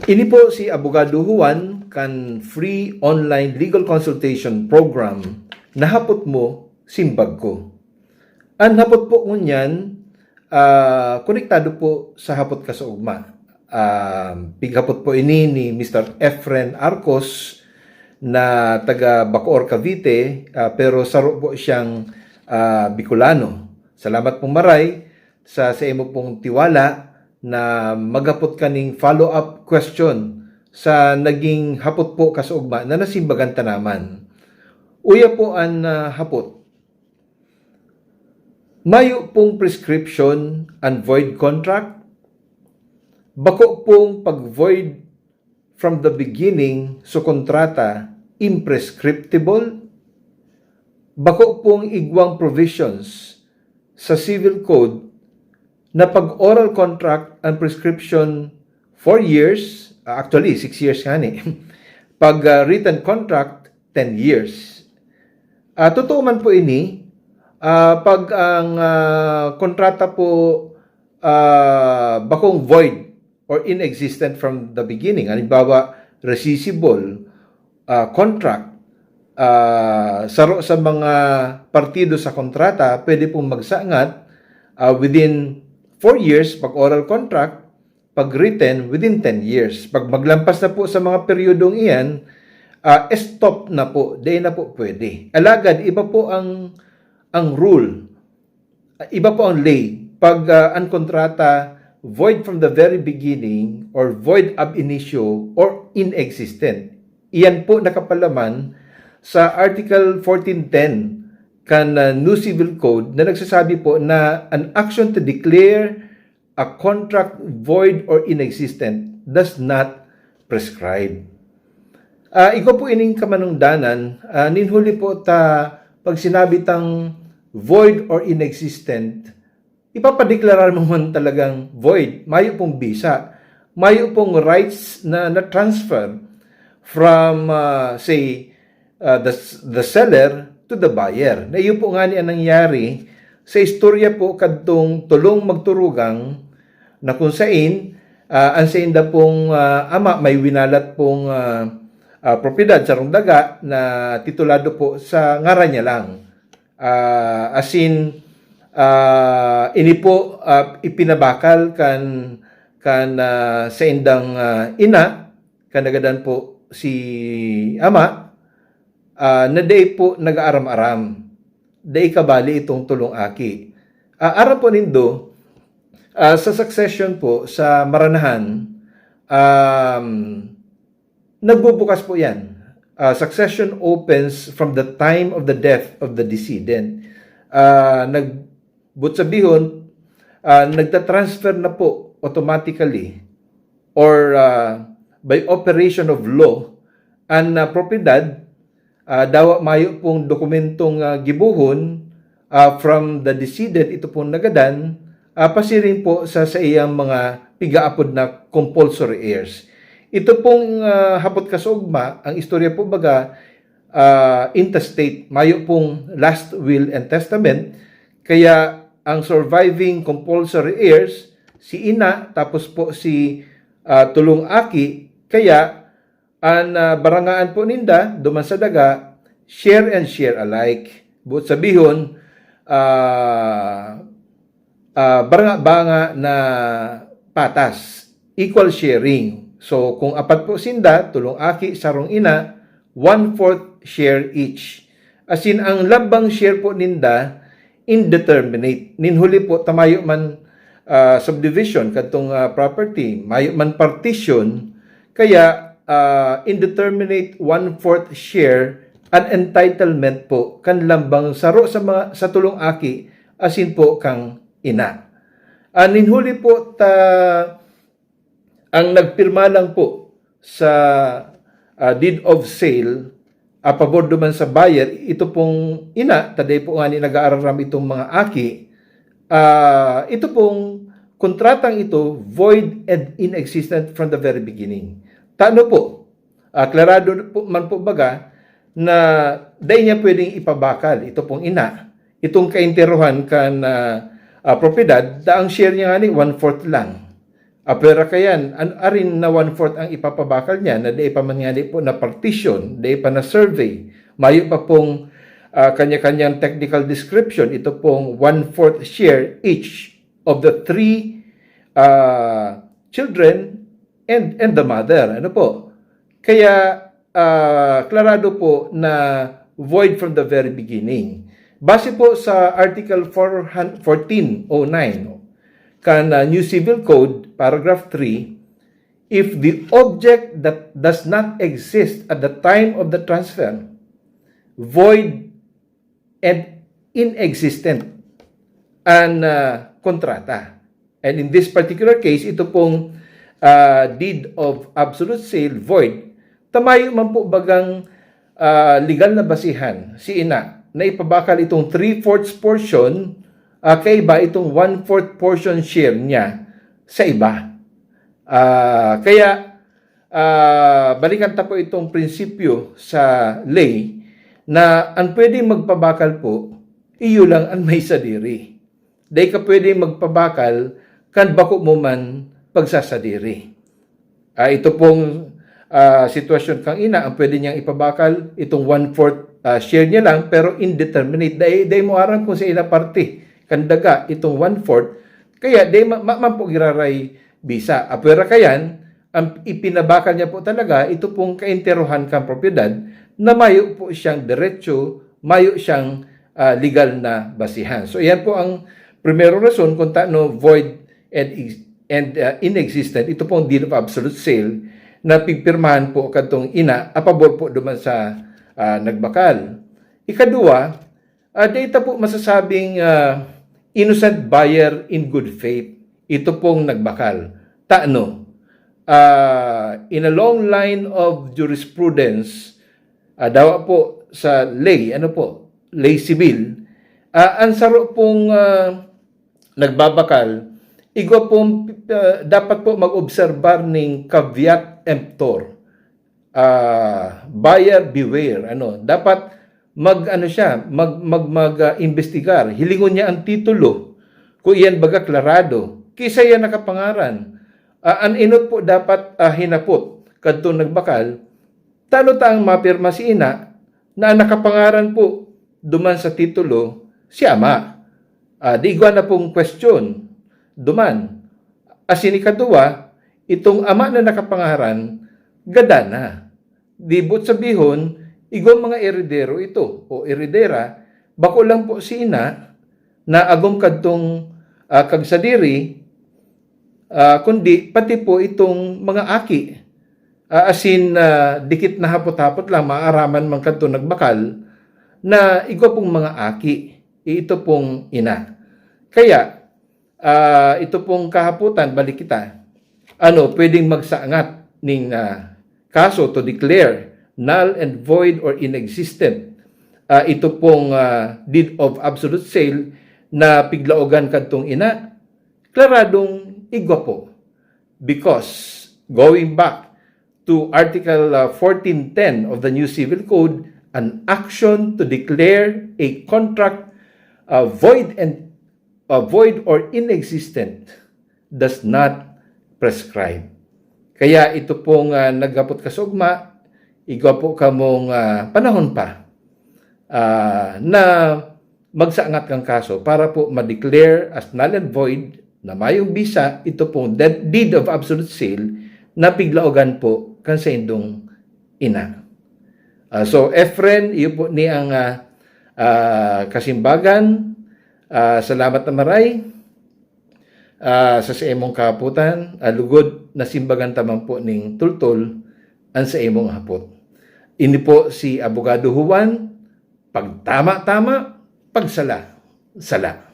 Ini po si Abogado Juan kan free online legal consultation program na hapot mo simbag ko. Ang hapot po ngunyan, konektado po sa hapot ka sa ugma. Pighapot po ini ni Mr. Efren Arcos na taga Bacoor, Cavite, pero saro po siyang Bicolano. Salamat pong maray sa imo pong tiwala na maghapot kaning follow-up question sa naging hapot po kasugma na nasimbagan tanaman. Uya po ang hapot. Mayo pong prescription and void contract. Bako pong pag-void from the beginning so kontrata imprescriptible. Bako pong igwang provisions sa Civil Code na pag oral contract and prescription 4 years, actually 6 years nga ni, pag written contract 10 years. Totoo man po ini, pag ang kontrata po bakong void or inexistent from the beginning, halimbawa rescissible contract, saro sa mga partido sa kontrata, pwede pong magsangat within 4 years pag oral contract, pag written within 10 years. Pag maglampas na po sa mga peryodong iyan, stop na po, di na po pwede. Alagad, iba po ang rule, iba po ang lay. Pag ang kontrata void from the very beginning or void ab initio or inexistent. Iyan po nakapalaman sa Article 1410 kan New Civil Code na nagsasabi po na an action to declare a contract void or inexistent does not prescribe. Iko po ining kamanungdanan, ninhuli po ta pag sinabi tang void or inexistent, ipapadeklarar mo man talagang void. Mayo pong bisa, mayo pong rights na transfer from say the seller to the buyer. Na iyo po nga ni ang nangyari sa istorya po kadtong tulong magturugang na kung sain ang sainda pong ama may winalat pong propiedad sa daga na titulado po sa ngaran niya lang. Ini po ipinabakal kan sa indang ina kanagadan po si ama na day po nag-aaram-aram. Day kabali itong tulong aki. Aram po nindo, sa succession po, sa maranahan, nagbubukas po yan. Succession opens from the time of the death of the decedent. Nagbutsobihon, nagtatransfer na po automatically or by operation of law ang propiedad dawa mayo pong dokumentong gibuhon from the decedent ito pong nagadan pasiring po sa iyang mga pigaapod na compulsory heirs. Ito pong hapot kasugma, ang istorya po baga intestate, mayo pong last will and testament, kaya ang surviving compulsory heirs si ina tapos po si tulong aki, kaya ang barangaan po ninda, duman sa daga, share and share alike. Buot sabihon, baranga-banga na patas, equal sharing. So, kung apat po sinda, tulong aki, sarong ina, 1/4 share each. As in, ang labang share po ninda, indeterminate. Ninhuli po, tamayo man subdivision, katong property, mayo man partition, kaya indeterminate 1/4 share an entitlement po kan lambang saro sa tulong aki asin po kang ina. Ninhuli po ang nagpirma lang po sa deed of sale pabor duman sa buyer, ito pong ina, taday po nga ni nag-aararam itong mga aki, ito pong kontratang ito void and inexistent from the very beginning. Tano po, klarado po man po baga na dahil niya pwedeng ipabakal ito pong ina, itong kainteruhan kan propiedad, da ang share niya nga ni 1/4 lang. Apera kayan, arin na 1/4 ang ipapabakal niya na di pa mangyari po na partition, di pa na survey. Mayo pa pong kanya-kanyang technical description. Ito pong 1/4 share each of the 3 children and the mother. Ano po? Kaya klarado po na void from the very beginning. Base po sa Article 1409 kan New Civil Code, Paragraph 3, if the object that does not exist at the time of the transfer, void and inexistent ang kontrata. And in this particular case, ito pong deed of absolute sale, void, tamayo man po bagang legal na basihan si ina na ipabakal itong 3/4 portion kay iba itong 1/4 portion share niya sa iba. Kaya balikan ta po itong prinsipyo sa lay na ang pwedeng magpabakal po iyo lang ang may sadiri. Dahil ka pwedeng magpabakal kan bako mo man pagsasadiri. Ito pong sitwasyon kang ina, ang pwede niyang ipabakal itong 1/4 share niya lang pero indeterminate. Dahil mo aram kung sa ina parte kandaga itong 1/4 kaya dahil man po giraray bisa. Apwera kayan, ang ipinabakal niya po talaga ito pong kainteruhan kang propiedad na mayo po siyang diretso, mayo siyang legal na basihan. So yan po ang primero rason kung taano void and inexistent. Ito pong deed of absolute sale na pipirmahan po katong ina apabor po duman sa nagbakal. Ikadua, data po masasabing innocent buyer in good faith. Ito pong nagbakal. Taano? In a long line of jurisprudence, dawa po sa lay, lay civil, ang saro pong nagbabakal, igwa pong dapat po mag-obserbar ng caveat emptor. Buyer beware. Dapat mag-investigar. Hilingon niya ang titulo kung iyan baga klarado. Kisa yan nakapangaran. Ang inot po dapat hinapot kadto nagbakal. Tano taang mapirma si ina na nakapangaran po duman sa titulo si ama. Di igwa na pong question duman. Asin ikadua, itong ama na nakapangaran, gadana. Di but sabihon, igwa mga eredero ito o eredera, bako lang po si ina na agom kadtong kagsadiri, kundi pati po itong mga aki. Asin dikit na hapot-hapot lang, maaraman man kadtong nagbakal, na igwa pong mga aki. Ito pong ina. Kaya, ito pong kahaputan, balik kita, pwedeng magsaangat ng kaso to declare null and void or inexistent ito pong deed of absolute sale na piglaogan kadtong ina, klaradong igwa po. Because, going back to Article 1410 of the New Civil Code, an action to declare a contract void or inexistent does not prescribe. Kaya ito pong naghapot kasugma, igwa po kamong panahon pa na magsaangat kang kaso para po ma-declare as null and void na mayong bisa ito pong deed of absolute sale na piglaogan po kan sa indong ina. So, Efren, iyo po ni ang kasimbagan. Salamat na maray sa imong kahaputan. Lugod na simbagan tamang po ning tultol ang sa imong hapot. Ini po si Abogado Juan, pagtama-tama, pagsala-sala.